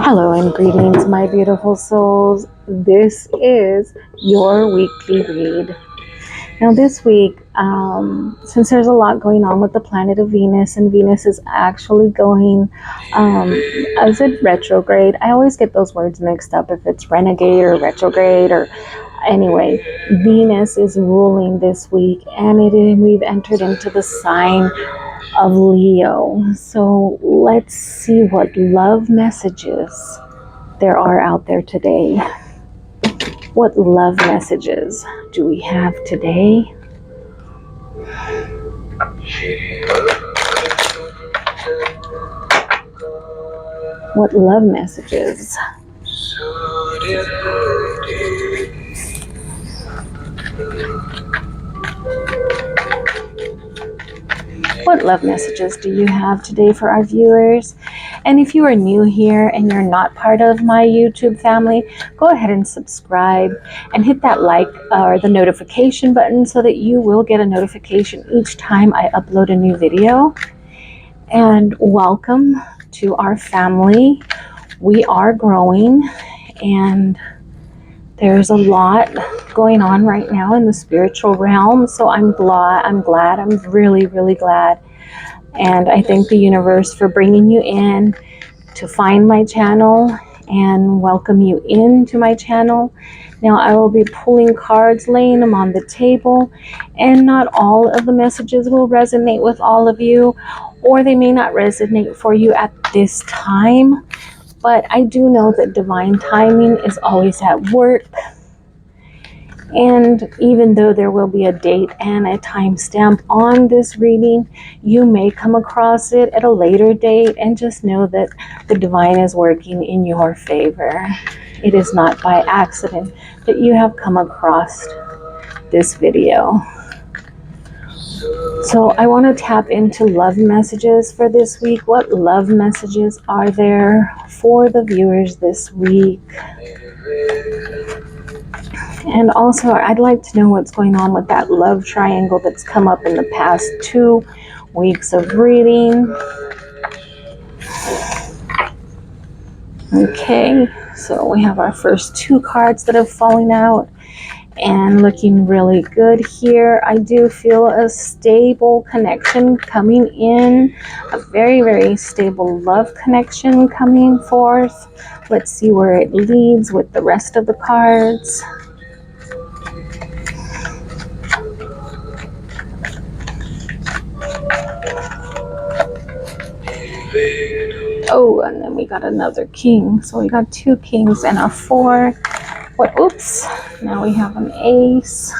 Hello and greetings, my beautiful souls. This is your weekly read. Now, this week, since there's a lot going on with the planet of Venus, and Venus is actually going, is it retrograde? I always get those words mixed up if it's renegade or retrograde or anyway. Venus is ruling this week, and we've entered into the sign of Leo. So let's see what love messages there are out there today. What love messages do we have today? What love messages? What love messages do you have today for our viewers? And if you are new here and you're not part of my YouTube family, go ahead and subscribe and hit that like or the notification button so that you will get a notification each time I upload a new video. And welcome to our family. We are growing, and there's a lot going on right now in the spiritual realm. So I'm really, really glad. And I thank the universe for bringing you in to find my channel and welcome you into my channel. Now I will be pulling cards, laying them on the table, and not all of the messages will resonate with all of you, or they may not resonate for you at this time. But I do know that divine timing is always at work. And even though there will be a date and a timestamp on this reading, you may come across it at a later date, and just know that the divine is working in your favor. It is not by accident that you have come across this video. So I want to tap into love messages for this week. What love messages are there for the viewers this week? And also, I'd like to know what's going on with that love triangle that's come up in the past 2 weeks of reading. Okay, so we have our first 2 cards that have fallen out and looking really good here. I do feel a stable connection coming in, a very, very stable love connection coming forth. Let's see where it leads with the rest of the cards. Oh, and then we got another king. So we got 2 kings and a 4. What? Oops. Now we have an ace.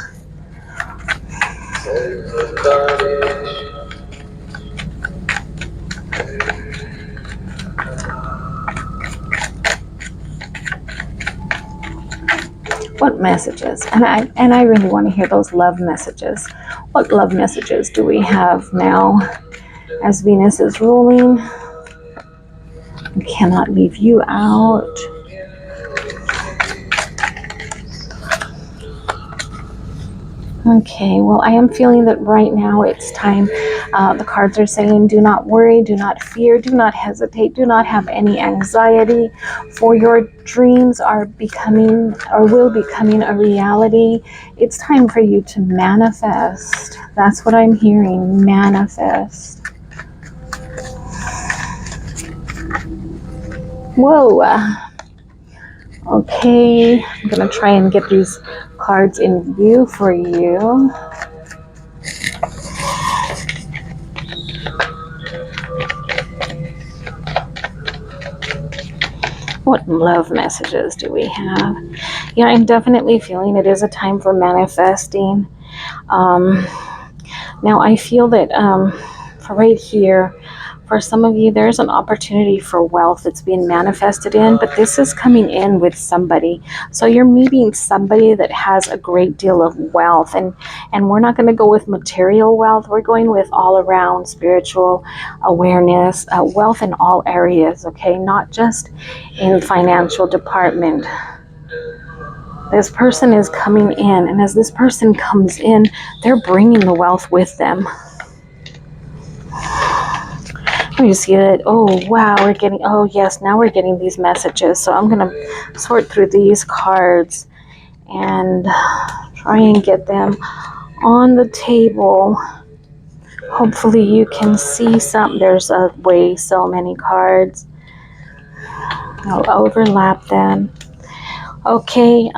What messages? And I really want to hear those love messages. What love messages do we have now as Venus is ruling? I cannot leave you out. Okay, well, I am feeling that right now it's time. The cards are saying, do not worry, do not fear, do not hesitate, do not have any anxiety, for your dreams are becoming or will becoming a reality. It's time for you to manifest. That's what I'm hearing, manifest. Whoa. Okay, I'm going to try and get these cards in view for you. What love messages do we have? Yeah, I'm definitely feeling it is a time for manifesting. Now I feel that for right here, for some of you, there's an opportunity for wealth that's being manifested in, but this is coming in with somebody. So you're meeting somebody that has a great deal of wealth, and we're not going to go with material wealth. We're going with all around spiritual awareness, wealth in all areas, okay? Not just in financial department. This person is coming in, and as this person comes in, they're bringing the wealth with them. You see it? Oh, wow, we're getting, oh, yes, now we're getting these messages. So I'm going to sort through these cards and try and get them on the table. Hopefully you can see some. There's way so many cards. I'll overlap them. Okay,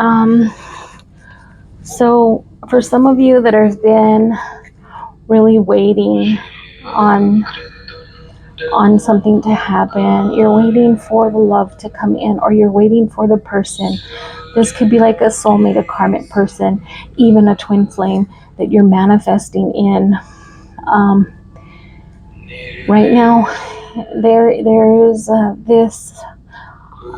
so for some of you that have been really waiting on something to happen, you're waiting for the love to come in, or you're waiting for the person. This could be like a soulmate, a karmic person, even a twin flame that you're manifesting in. Right now, there is this.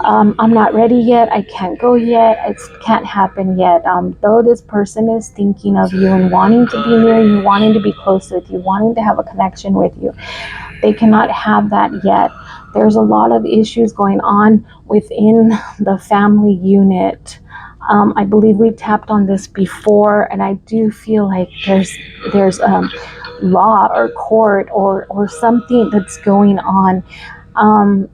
I'm not ready yet. I can't go yet. It can't happen yet. Though this person is thinking of you and wanting to be near you, wanting to be close with you, wanting to have a connection with you, they cannot have that yet. There's a lot of issues going on within the family unit. I believe we tapped on this before, and I do feel like there's law or court or something that's going on.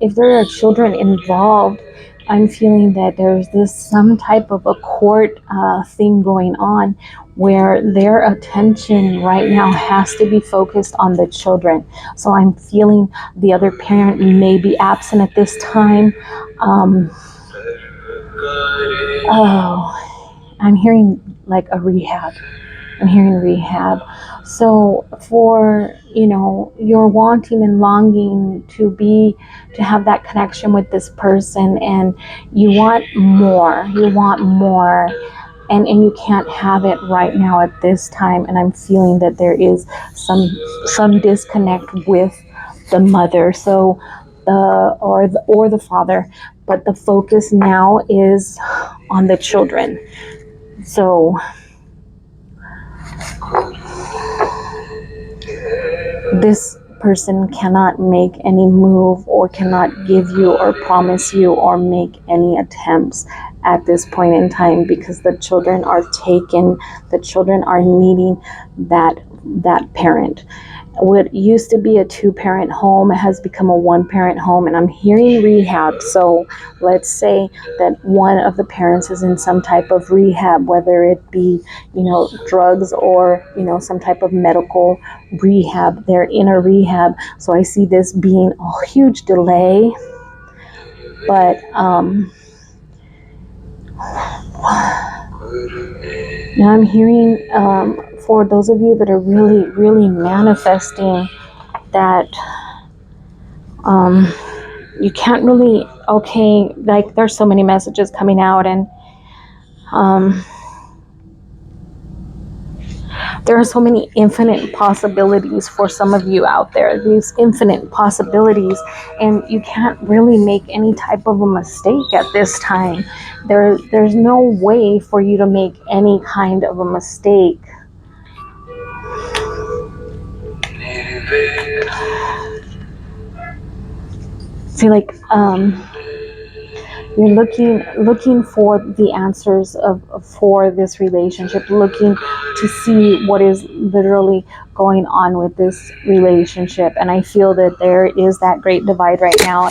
If there are children involved, I'm feeling that there's some type of a court thing going on where their attention right now has to be focused on the children. So I'm feeling the other parent may be absent at this time. I'm hearing like a rehab. I'm hearing rehab. So for, you're wanting and longing to have that connection with this person, and you want more, and you can't have it right now at this time. And I'm feeling that there is some disconnect with the mother, so or the father, but the focus now is on the children. So this person cannot make any move or cannot give you or promise you or make any attempts at this point in time, because the children are taken. The children are needing that parent. What used to be a 2-parent home has become a 1-parent home, and I'm hearing rehab. So let's say that one of the parents is in some type of rehab, whether it be, drugs or, some type of medical rehab. They're in a rehab. So I see this being a huge delay. But now I'm hearing for those of you that are really, really manifesting that you can't really, like there's so many messages coming out, and there are so many infinite possibilities for some of you out there, these infinite possibilities, and you can't really make any type of a mistake at this time. There's no way for you to make any kind of a mistake. See, like, you're looking for the answers for this relationship, looking to see what is literally going on with this relationship. And I feel that there is that great divide right now,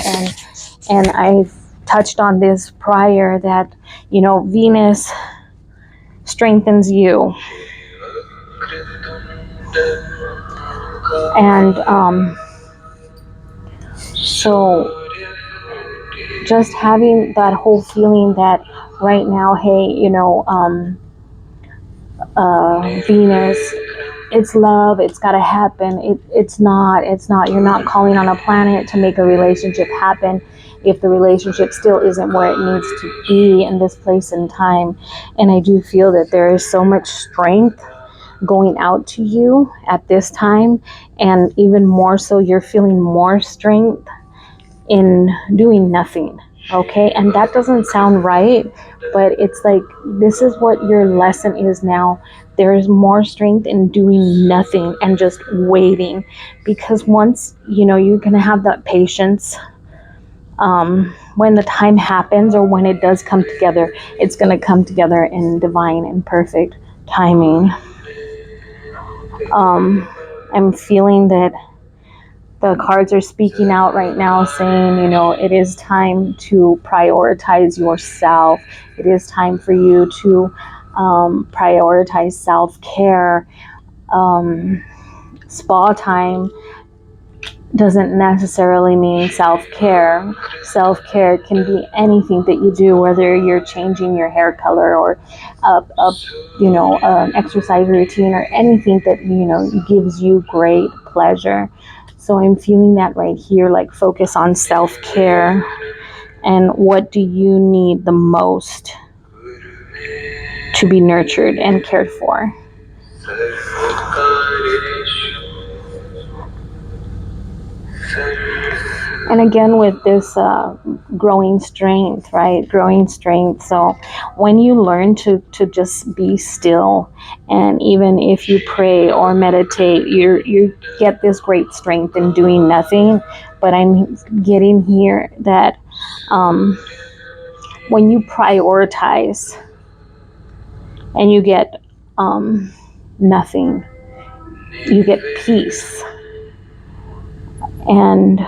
and I've touched on this prior, that Venus strengthens you, and so just having that whole feeling that right now, hey, Venus, it's love, it's got to happen. It's not, you're not calling on a planet to make a relationship happen if the relationship still isn't where it needs to be in this place and time. And I do feel that there is so much strength going out to you at this time, and even more so, you're feeling more strength in doing nothing. Okay, and that doesn't sound right, but it's like, this is what your lesson is now. There is more strength in doing nothing and just waiting, because once you're gonna have that patience. When the time happens, or when it does come together, it's gonna come together in divine and perfect timing. I'm feeling that The cards are speaking out right now saying, you know, it is time to prioritize yourself. It is time for you to prioritize self-care. Spa time doesn't necessarily mean self-care. Self-care can be anything that you do, whether you're changing your hair color or an exercise routine or anything that, you know, gives you great pleasure. So I'm feeling that right here, like focus on self-care. And what do you need the most to be nurtured and cared for? And again, with this growing strength, right? Growing strength. So when you learn to just be still, and even if you pray or meditate, you get this great strength in doing nothing. But I'm getting here that when you prioritize and you get nothing, you get peace. And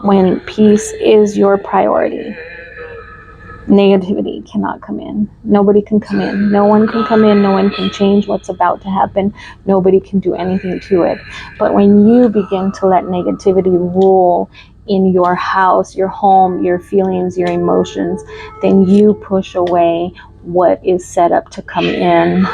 when peace is your priority, negativity cannot come in. Nobody can come in. No one can come in. No one can change what's about to happen. Nobody can do anything to it. But when you begin to let negativity rule in your house, your home, your feelings, your emotions, then you push away what is set up to come in.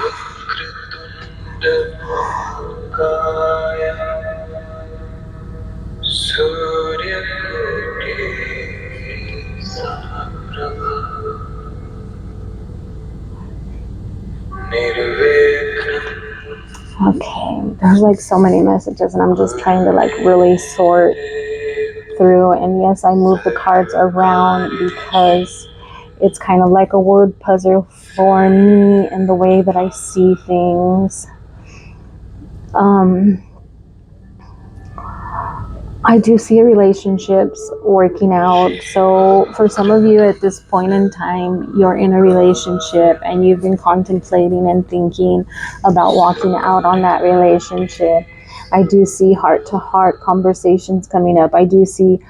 Okay, there's like so many messages and I'm just trying to like really sort through. And yes, I move the cards around because it's kind of like a word puzzle for me and the way that I see things. I do see relationships working out. So for some of you at this point in time, you're in a relationship and you've been contemplating and thinking about walking out on that relationship. I do see heart-to-heart conversations coming up. I do see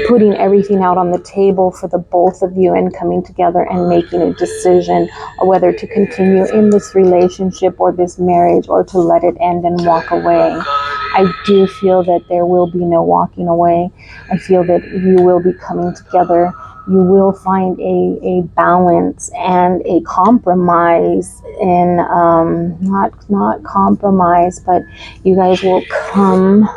putting everything out on the table for the both of you and coming together and making a decision whether to continue in this relationship or this marriage or to let it end and walk away. I do feel that there will be no walking away. I feel that you will be coming together. You will find a balance and a compromise in not compromise, but you guys will come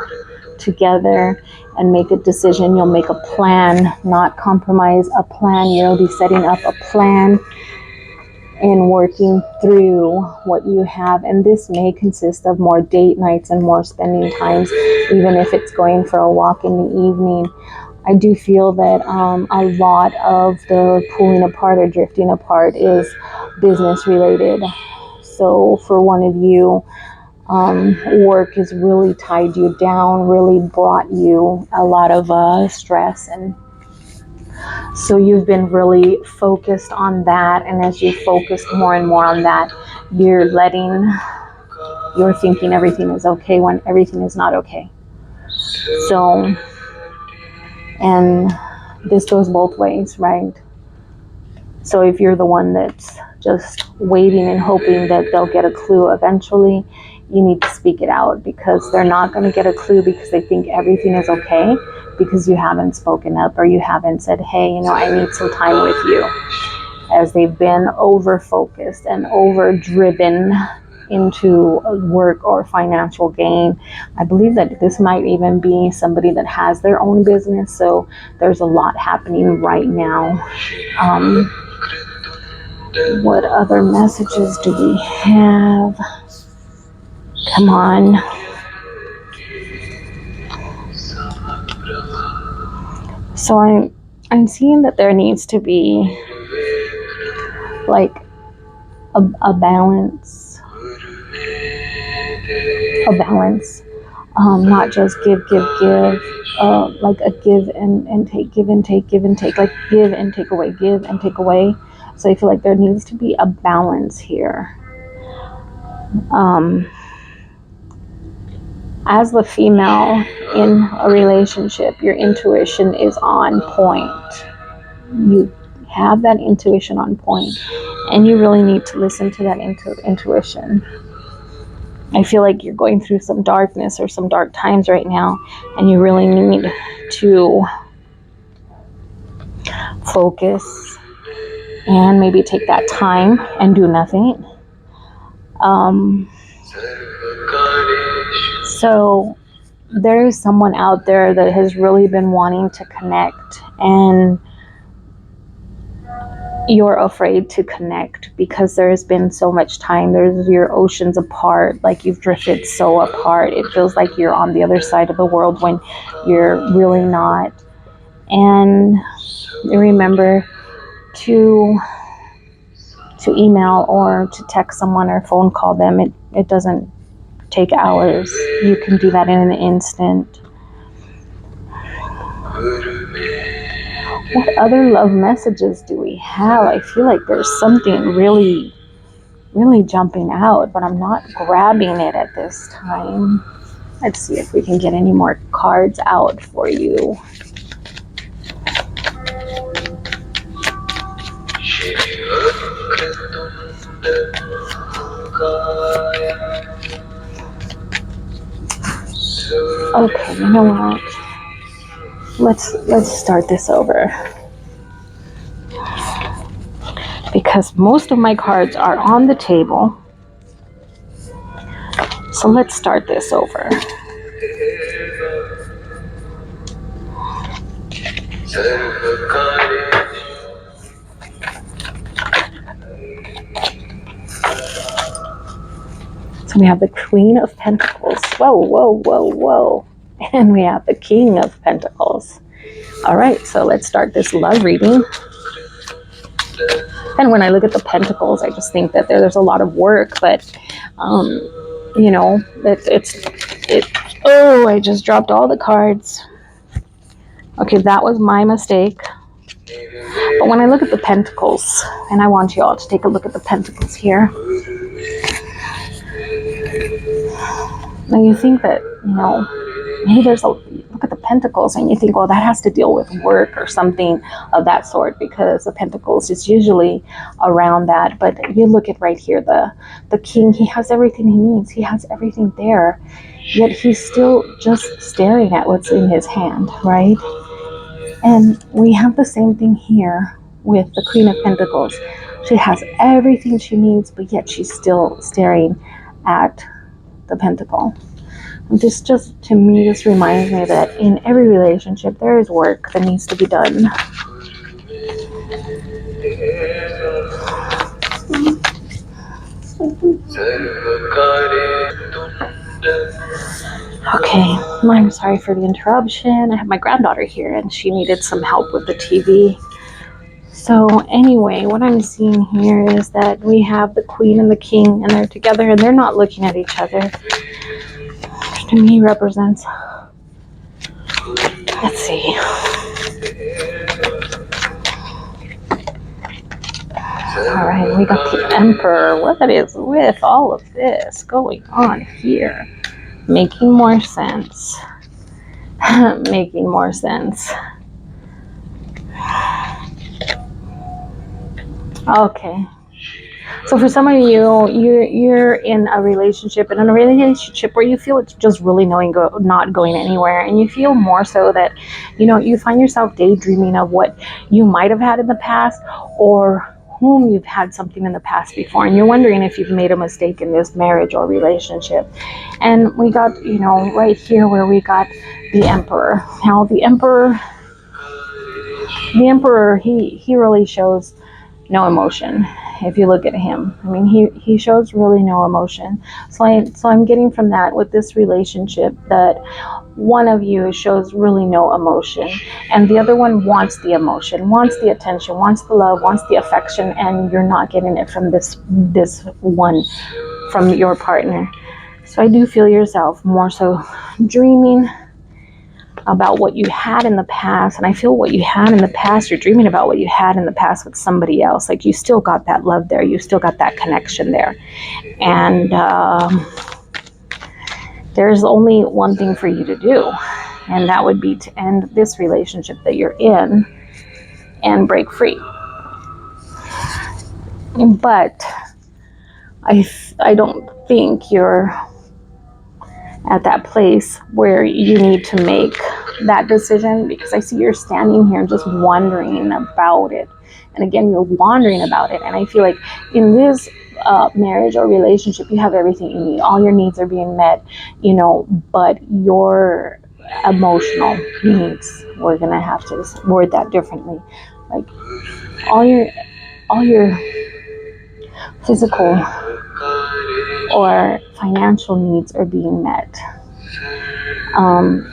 together and make a decision. You'll make a plan, not compromise, a plan. You'll be setting up a plan and working through what you have. And this may consist of more date nights and more spending times, even if it's going for a walk in the evening. I do feel that a lot of the pulling apart or drifting apart is business related. So for one of you, work has really tied you down, really brought you a lot of stress, and so you've been really focused on that. And as you focused more and more on that, you're thinking everything is okay when everything is not okay. So, and this goes both ways, right? So if you're the one that's just waiting and hoping that they'll get a clue eventually, you need to speak it out, because they're not going to get a clue because they think everything is okay because you haven't spoken up or you haven't said, hey, I need some time with you, as they've been over focused and over driven into work or financial gain. I believe that this might even be somebody that has their own business, so there's a lot happening right now. What other messages do we have? Come on. So I'm seeing that there needs to be like a balance. Not just give, like a give and take, give and take, like give and take away. So I feel like there needs to be a balance here. As the female in a relationship, your intuition is on point. You have that intuition on point, and you really need to listen to that intuition. I feel like you're going through some darkness or some dark times right now, and you really need to focus and maybe take that time and do nothing. So there is someone out there that has really been wanting to connect, and you're afraid to connect because there's been so much time. There's your oceans apart, like you've drifted so apart. It feels like you're on the other side of the world when you're really not. And remember to email or to text someone or phone call them. It doesn't take hours. You can do that in an instant. What other love messages do we have? I feel like there's something really, really jumping out, but I'm not grabbing it at this time. Let's see if we can get any more cards out for you. Okay, you know what? Let's start this over. Because most of my cards are on the table. So let's start this over. So we have the Queen of Pentacles. Whoa, whoa, whoa, whoa. And we have the King of Pentacles. All right, so let's start this love reading. And when I look at the Pentacles, I just think that there's a lot of work, but, you know, oh, I just dropped all the cards. Okay, that was my mistake. But when I look at the Pentacles, and I want you all to take a look at the Pentacles here. Now you think that, you know, maybe look at the Pentacles and you think, well, that has to deal with work or something of that sort, because the Pentacles is usually around that. But you look at right here, the King, he has everything he needs. He has everything there, yet he's still just staring at what's in his hand, right? And we have the same thing here with the Queen of Pentacles. She has everything she needs, but yet she's still staring at the Pentacle. This just, to me, this reminds me that in every relationship there is work that needs to be done. Okay, I'm sorry for the interruption. I have my granddaughter here and she needed some help with the TV. So anyway, what I'm seeing here is that we have the Queen and the King, and they're together and they're not looking at each other. Which to me represents, let's see. All right, we got the Emperor. What is with all of this going on here? Making more sense. Making more sense. Okay. So for some of you, you're in a relationship, and in a relationship where you feel it's just really not going anywhere, and you feel more so that, you know, you find yourself daydreaming of what you might have had in the past, or whom you've had something in the past before, and you're wondering if you've made a mistake in this marriage or relationship. And we got, you know, right here where we got the Emperor. Now the Emperor, he really shows no emotion. If you look at him, I mean, he shows really no emotion. So I'm getting from that with this relationship that one of you shows really no emotion, and the other one wants the emotion, wants the attention, wants the love, wants the affection, and you're not getting it from this one, from your partner. So I do feel yourself more so dreaming about what you had in the past, and I feel what you had in the past, you're dreaming about what you had in the past with somebody else. Like you still got that love there, you still got that connection there. And there's only one thing for you to do, and that would be to end this relationship that you're in and break free. But I don't think you're at that place where you need to make that decision, because I see you're standing here just wondering about it. And again, you're wondering about it. And I feel like in this marriage or relationship, you have everything you need. All your needs are being met, but your emotional needs, we're going to have to word that differently. Like all your physical or financial needs are being met.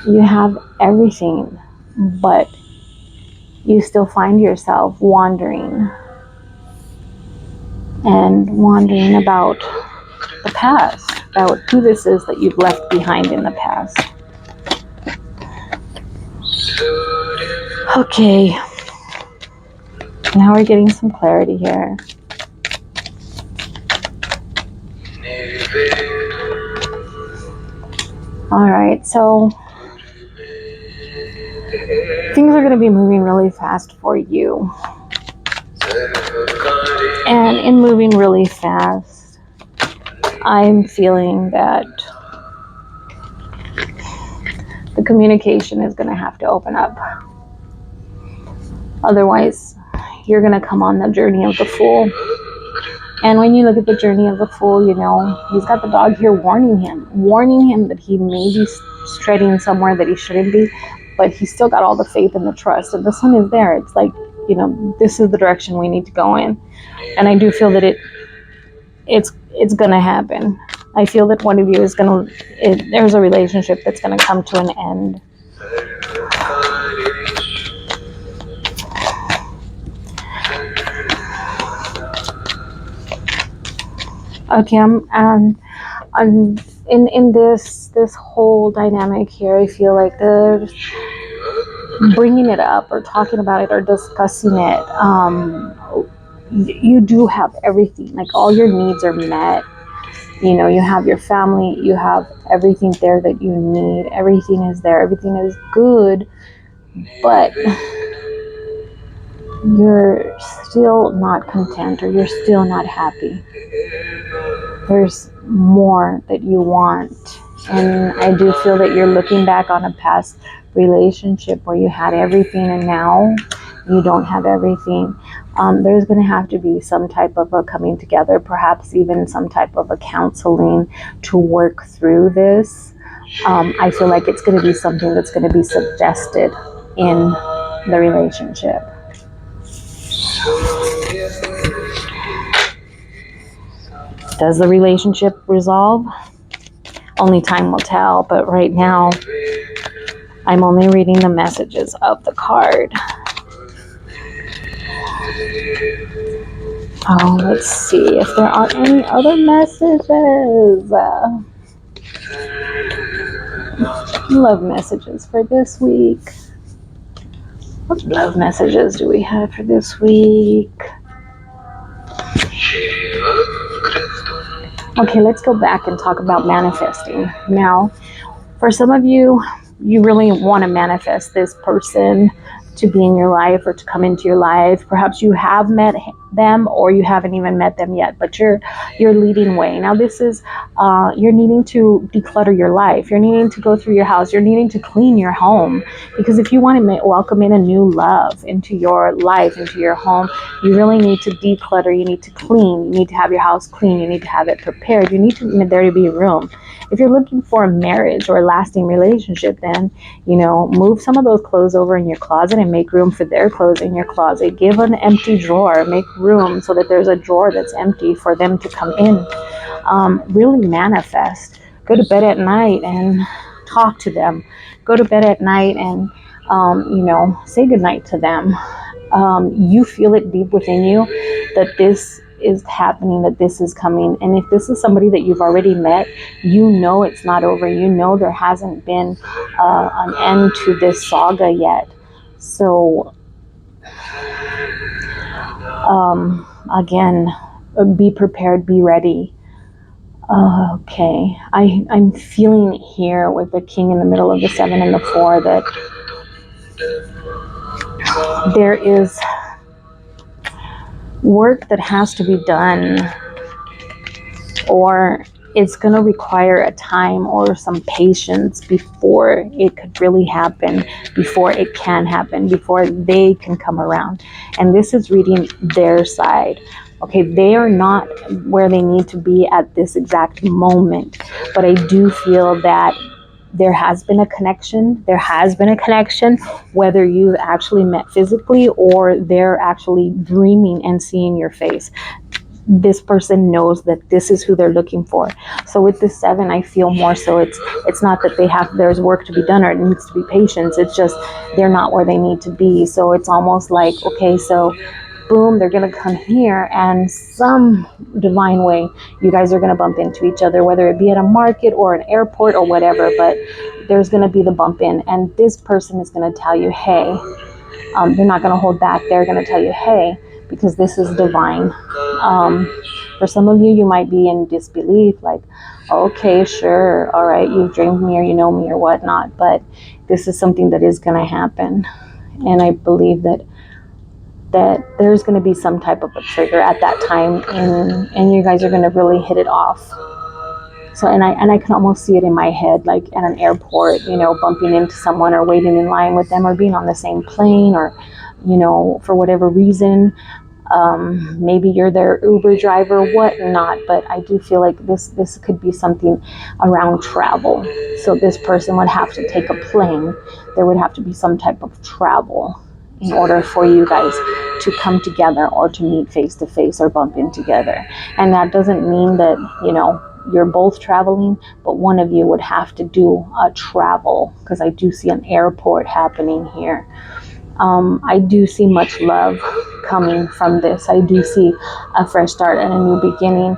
You have everything, but you still find yourself wandering about the past, about who this is that you've left behind in the past. Okay, now we're getting some clarity here. All right, so things are going to be moving really fast for you. And in moving really fast, I'm feeling that the communication is going to have to open up. Otherwise, you're going to come on the journey of the fool. And when you look at the journey of the fool, he's got the dog here warning him that he may be treading somewhere that he shouldn't be, but he's still got all the faith and the trust. And the sun is there. It's like, this is the direction we need to go in. And I do feel that it's going to happen. I feel that one of you is there's a relationship that's going to come to an end. Okay, I'm in this whole dynamic here. I feel like there's bringing it up or talking about it or discussing it. You do have everything. Like all your needs are met. You have your family. You have everything there that you need. Everything is there. Everything is good, but you're still not content, or you're still not happy. There's more that you want. And I do feel that you're looking back on a past relationship where you had everything and now you don't have everything. There's going to have to be some type of a coming together, perhaps even some type of a counseling to work through this. I feel like it's going to be something that's going to be suggested in the relationship. Does the relationship resolve? Only time will tell, but right now I'm only reading the messages of the card. Oh, let's see if there are any other messages. Love messages for this week. What love messages do we have for this week? Okay, let's go back and talk about manifesting. Now, for some of you, you really want to manifest this person to be in your life or to come into your life. Perhaps you have met them or you haven't even met them yet, but you're leading way. Now this is, you're needing to declutter your life. You're needing to go through your house. You're needing to clean your home, because if you want to welcome in a new love into your life, into your home, you really need to declutter. You need to clean. You need to have your house clean. You need to have it prepared. You need there to be room. If you're looking for a marriage or a lasting relationship, then, move some of those clothes over in your closet and make room for their clothes in your closet. Give an empty drawer, make room so that there's a drawer that's empty for them to come in. Really manifest. Go to bed at night and talk to them. Go to bed at night and, say goodnight to them. You feel it deep within you that this is happening, that this is coming. And if this is somebody that you've already met, it's not over. There hasn't been an end to this saga yet. So again, be prepared, be ready. Okay, I'm feeling here with the king in the middle of the 7 and the 4 that there is work that has to be done, or it's going to require a time or some patience before it could really happen, before it can happen, before they can come around. And this is reading their side. Okay, they are not where they need to be at this exact moment, but I do feel that there has been a connection. There has been a connection, whether you've actually met physically or they're actually dreaming and seeing your face. This person knows that this is who they're looking for. So with this 7, I feel more so it's not that there's work to be done or it needs to be patience. It's just they're not where they need to be. So it's almost like, okay, so boom, they're going to come here, and some divine way you guys are going to bump into each other, whether it be at a market or an airport or whatever, but there's going to be the bump in, and this person is going to tell you, hey, they're not going to hold back. They're going to tell you, hey, because this is divine. For some of you, you might be in disbelief, like, okay, sure, all right, you've dreamed me or you know me or whatnot, but this is something that is going to happen. And I believe that there's going to be some type of a trigger at that time, and you guys are going to really hit it off. So and I can almost see it in my head, like at an airport, bumping into someone or waiting in line with them or being on the same plane, or for whatever reason, maybe you're their Uber driver, whatnot. But I do feel like this could be something around travel. So this person would have to take a plane. There would have to be some type of travel in order for you guys to come together or to meet face to face or bump in together. And that doesn't mean that, you're both traveling, but one of you would have to do a travel, because I do see an airport happening here. I do see much love coming from this. I do see a fresh start and a new beginning.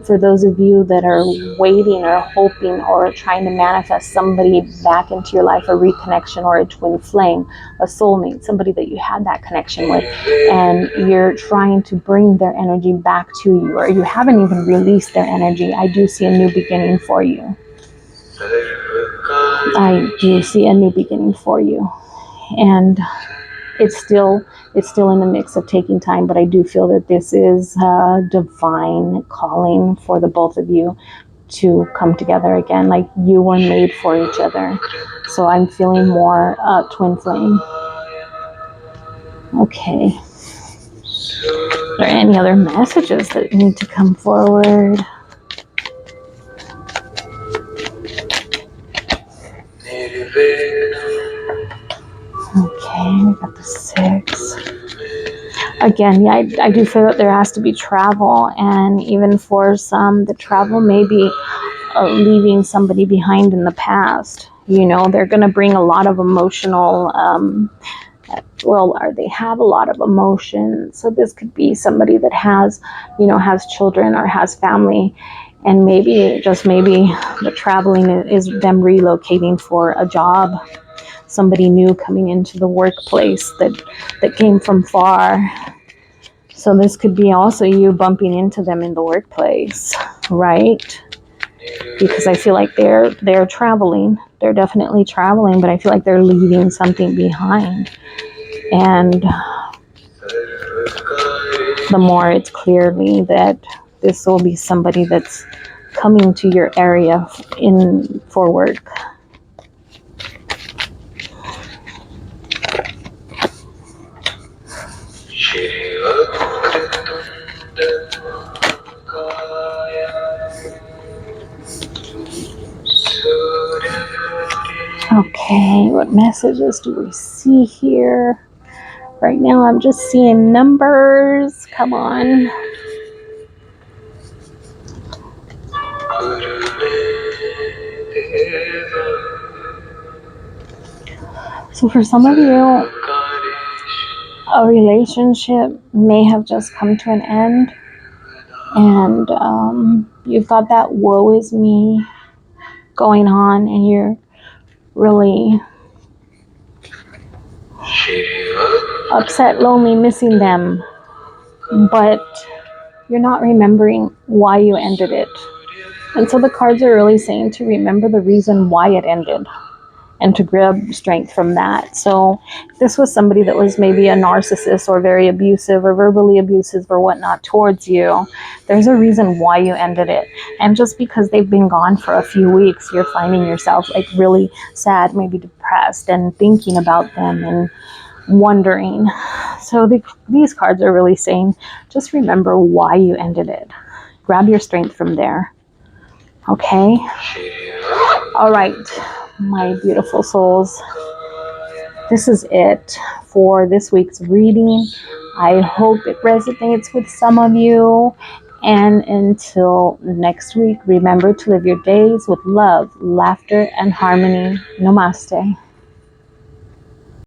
For those of you that are waiting or hoping or trying to manifest somebody back into your life, a reconnection or a twin flame, a soulmate, somebody that you had that connection with, and you're trying to bring their energy back to you, or you haven't even released their energy, I do see a new beginning for you. I do see a new beginning for you. And it's still in the mix of taking time, but I do feel that this is a divine calling for the both of you to come together again, like you were made for each other. So I'm feeling more twin flame. Okay. Are there any other messages that need to come forward? Okay, we got the 6. Again, yeah, I do feel that there has to be travel, and even for some, the travel may be leaving somebody behind in the past. They're going to bring a lot of emotional, they have a lot of emotion. So this could be somebody that has children or has family, and maybe, just maybe, the traveling is them relocating for a job. Somebody new coming into the workplace that came from far. So this could be also you bumping into them in the workplace, right? Because I feel like they're traveling. They're definitely traveling, but I feel like they're leaving something behind. And the more it's clearly that this will be somebody that's coming to your area for work. Okay, what messages do we see here? Right now I'm just seeing numbers. Come on. So for some of you, a relationship may have just come to an end, and you've got that woe is me going on, and you're really upset, lonely, missing them, but you're not remembering why you ended it. And so the cards are really saying to remember the reason why it ended and to grab strength from that. So if this was somebody that was maybe a narcissist or very abusive or verbally abusive or whatnot towards you, there's a reason why you ended it. And just because they've been gone for a few weeks, you're finding yourself like really sad, maybe depressed, and thinking about them and wondering. So these cards are really saying, just remember why you ended it. Grab your strength from there. Okay? All right, my beautiful souls. This is it for this week's reading. I hope it resonates with some of you. And until next week, remember to live your days with love, laughter, and harmony. Namaste.